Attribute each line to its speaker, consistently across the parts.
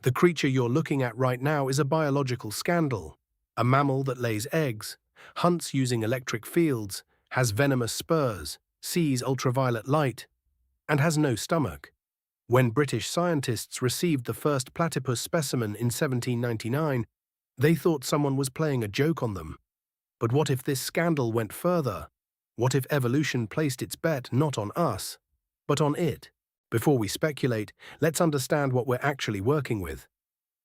Speaker 1: The creature you're looking at right now is a biological scandal. A mammal that lays eggs, hunts using electric fields, has venomous spurs, sees ultraviolet light, and has no stomach. When British scientists received the first platypus specimen in 1799, they thought someone was playing a joke on them. But what if this scandal went further? What if evolution placed its bet not on us, but on it? Before we speculate, let's understand what we're actually working with.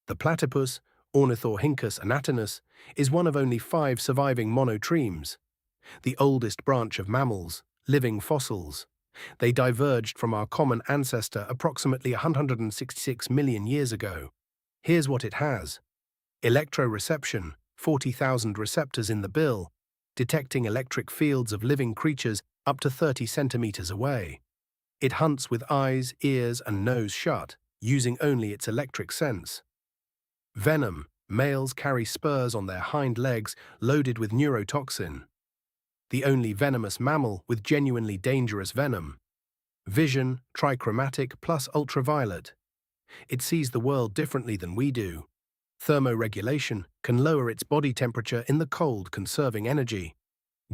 Speaker 1: The platypus, Ornithorhynchus anatinus, is one of only 5 surviving monotremes, the oldest branch of mammals, living fossils. They diverged from our common ancestor approximately 166 million years ago. Here's what it has. Electroreception, 40,000 receptors in the bill, detecting electric fields of living creatures up to 30 centimeters away. It hunts with eyes, ears, and nose shut, using only its electric sense. Venom. Males carry spurs on their hind legs loaded with neurotoxin. The only venomous mammal with genuinely dangerous venom. Vision, trichromatic plus ultraviolet. It sees the world differently than we do. Thermoregulation can lower its body temperature in the cold, conserving energy.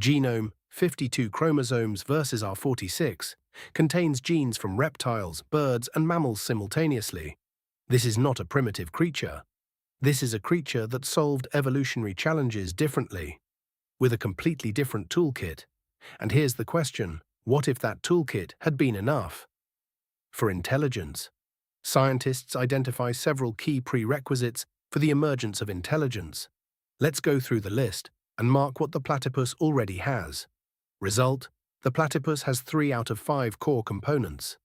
Speaker 1: Genome, 52 chromosomes versus our 46, contains genes from reptiles, birds, and mammals simultaneously. This is not a primitive creature. This is a creature that solved evolutionary challenges differently, with a completely different toolkit. And here's the question, what if that toolkit had been enough? For intelligence, scientists identify several key prerequisites for the emergence of intelligence. Let's go through the list and mark what the platypus already has. Result, the platypus has 3 out of 5 core components.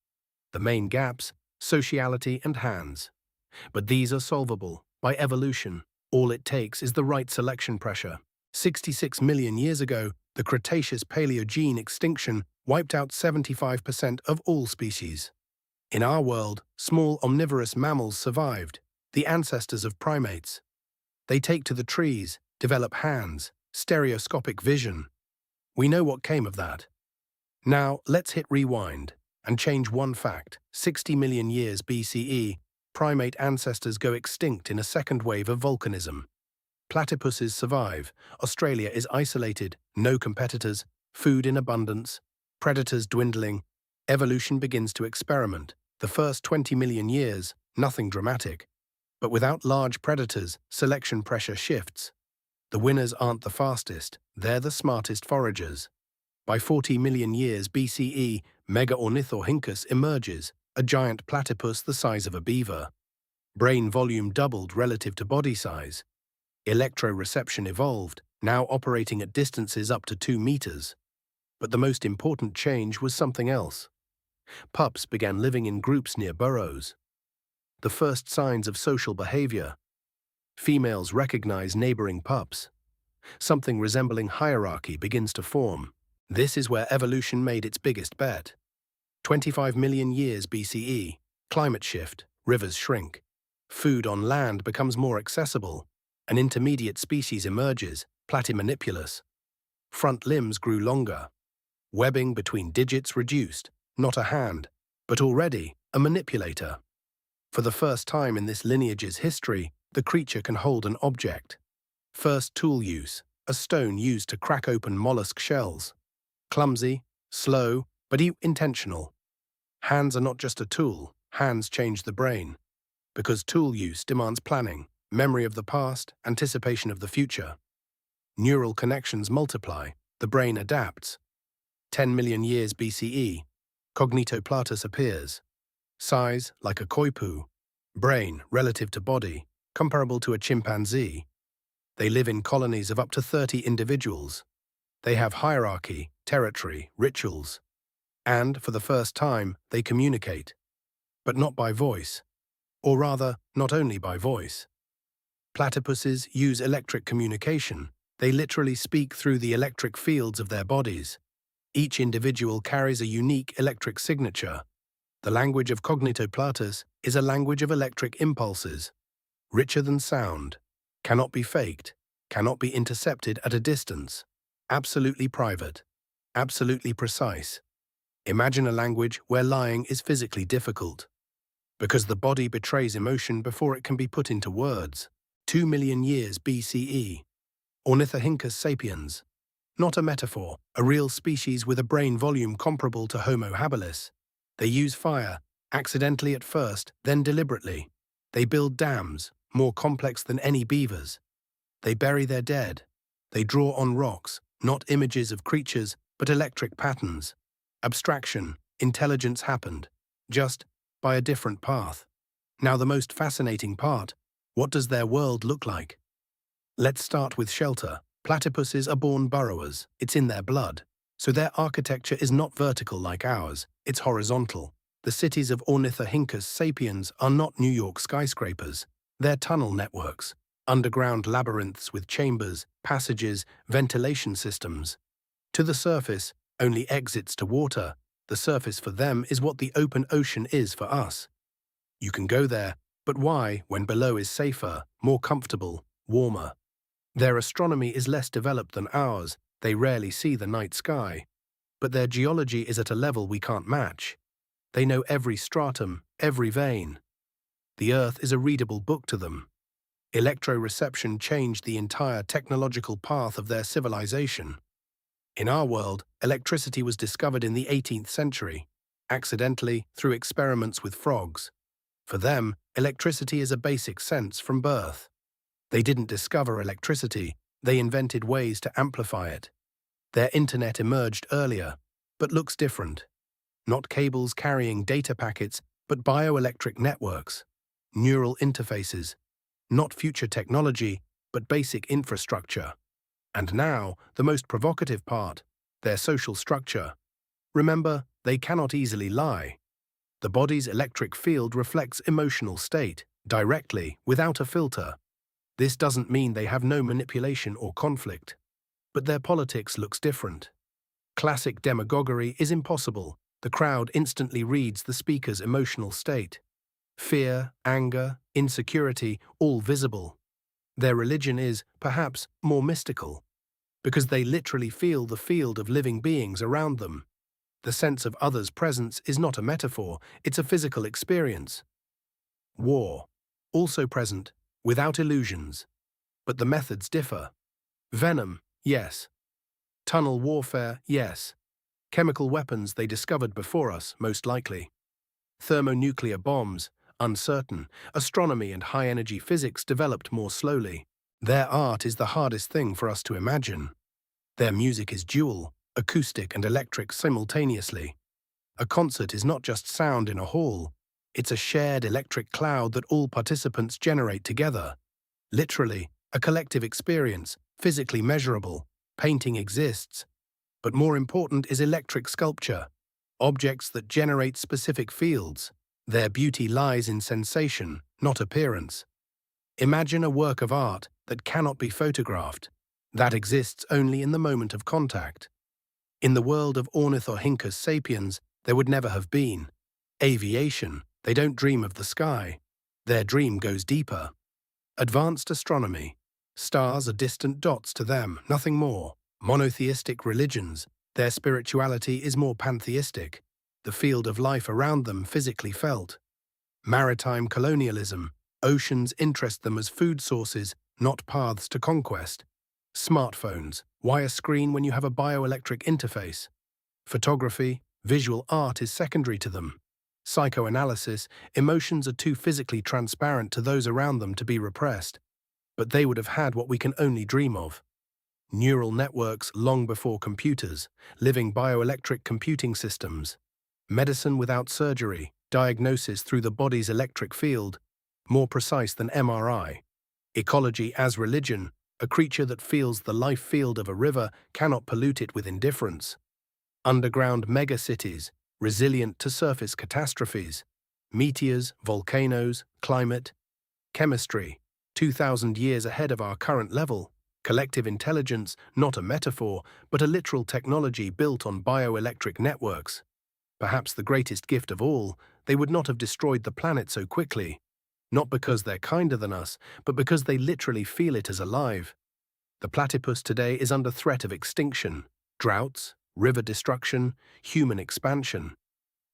Speaker 1: The main gaps, sociality and hands. But these are solvable by evolution. All it takes is the right selection pressure. 66 million years ago, the Cretaceous-Paleogene extinction wiped out 75% of all species. In our world, small omnivorous mammals survived, the ancestors of primates. They take to the trees, develop hands, stereoscopic vision. We know what came of that. Now, let's hit rewind and change one fact. 60 million years BCE, primate ancestors go extinct in a second wave of volcanism. Platypuses survive, Australia is isolated, no competitors, food in abundance, predators dwindling. Evolution begins to experiment. The first 20 million years, nothing dramatic. But without large predators, selection pressure shifts. The winners aren't the fastest, they're the smartest foragers. By 40 million years BCE, Megaornithorhynchus emerges, a giant platypus the size of a beaver. Brain volume doubled relative to body size. Electroreception evolved, now operating at distances up to 2 meters. But the most important change was something else. Pups began living in groups near burrows. The first signs of social behavior. Females recognize neighboring pups. Something resembling hierarchy begins to form. This is where evolution made its biggest bet. 25 million years BCE, climate shift, rivers shrink. Food on land becomes more accessible. An intermediate species emerges, Platymanipulus. Front limbs grew longer. Webbing between digits reduced, not a hand, but already a manipulator. For the first time in this lineage's history, the creature can hold an object. First tool use, a stone used to crack open mollusk shells. Clumsy, slow, but intentional. Hands are not just a tool, hands change the brain. Because tool use demands planning, memory of the past, anticipation of the future. Neural connections multiply, the brain adapts. 10 million years BCE, Cognitoplatus appears. Size like a koipu. Brain relative to body, comparable to a chimpanzee. They live in colonies of up to 30 individuals. They have hierarchy, territory, rituals. And, for the first time, they communicate. But not by voice. Or rather, not only by voice. Platypuses use electric communication. They literally speak through the electric fields of their bodies. Each individual carries a unique electric signature. The language of Cognitoplatus is a language of electric impulses. Richer than sound. Cannot be faked. Cannot be intercepted at a distance. Absolutely private. Absolutely precise. Imagine a language where lying is physically difficult. Because the body betrays emotion before it can be put into words. 2 million years BCE. Ornithorhynchus sapiens. Not a metaphor, a real species with a brain volume comparable to Homo habilis. They use fire, accidentally at first, then deliberately. They build dams, more complex than any beavers. They bury their dead. They draw on rocks, not images of creatures, but electric patterns. Abstraction, intelligence happened, just by a different path. Now the most fascinating part, what does their world look like? Let's start with shelter. Platypuses are born burrowers, it's in their blood. So their architecture is not vertical like ours, it's horizontal. The cities of Ornithorhynchus sapiens are not New York skyscrapers. They're tunnel networks, underground labyrinths with chambers, passages, ventilation systems. To the surface, only exits to water. The surface for them is what the open ocean is for us. You can go there, but why when below is safer, more comfortable, warmer? Their astronomy is less developed than ours, they rarely see the night sky. But their geology is at a level we can't match. They know every stratum, every vein. The Earth is a readable book to them. Electroreception changed the entire technological path of their civilization. In our world, electricity was discovered in the 18th century, accidentally through experiments with frogs. For them, electricity is a basic sense from birth. They didn't discover electricity, they invented ways to amplify it. Their internet emerged earlier, but looks different. Not cables carrying data packets, but bioelectric networks, neural interfaces. Not future technology, but basic infrastructure. And now, the most provocative part, their social structure. Remember, they cannot easily lie. The body's electric field reflects emotional state, directly, without a filter. This doesn't mean they have no manipulation or conflict. But their politics looks different. Classic demagoguery is impossible. The crowd instantly reads the speaker's emotional state. Fear, anger, insecurity, all visible. Their religion is, perhaps, more mystical, because they literally feel the field of living beings around them. The sense of others' presence is not a metaphor, it's a physical experience. War, also present, without illusions. But the methods differ. Venom, yes. Tunnel warfare, yes. Chemical weapons they discovered before us, most likely. Thermonuclear bombs, uncertain. Astronomy and high-energy physics developed more slowly. Their art is the hardest thing for us to imagine. Their music is dual, acoustic and electric simultaneously. A concert is not just sound in a hall, it's a shared electric cloud that all participants generate together. Literally, a collective experience, physically measurable. Painting exists. But more important is electric sculpture, objects that generate specific fields. Their beauty lies in sensation, not appearance. Imagine a work of art that cannot be photographed, that exists only in the moment of contact. In the world of Ornithorhynchus sapiens, there would never have been. Aviation, they don't dream of the sky. Their dream goes deeper. Advanced astronomy. Stars are distant dots to them, nothing more. Monotheistic religions, their spirituality is more pantheistic. The field of life around them physically felt. Maritime colonialism, oceans interest them as food sources, not paths to conquest. Smartphones, why a screen when you have a bioelectric interface? Photography, visual art is secondary to them. Psychoanalysis, emotions are too physically transparent to those around them to be repressed. But they would have had what we can only dream of. Neural networks long before computers, living bioelectric computing systems. Medicine without surgery, diagnosis through the body's electric field, more precise than MRI. Ecology as religion, a creature that feels the life field of a river cannot pollute it with indifference. Underground megacities, resilient to surface catastrophes. Meteors, volcanoes, climate. Chemistry, 2,000 years ahead of our current level. Collective intelligence, not a metaphor, but a literal technology built on bioelectric networks. Perhaps the greatest gift of all, they would not have destroyed the planet so quickly. Not because they're kinder than us, but because they literally feel it as alive. The platypus today is under threat of extinction. Droughts, river destruction, human expansion.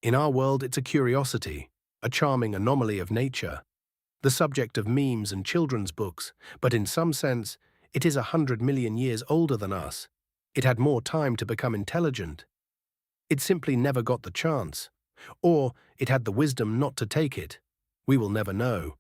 Speaker 1: In our world, it's a curiosity, a charming anomaly of nature, the subject of memes and children's books, but in some sense, it is 100 million years older than us. It had more time to become intelligent. It simply never got the chance. Or it had the wisdom not to take it. We will never know.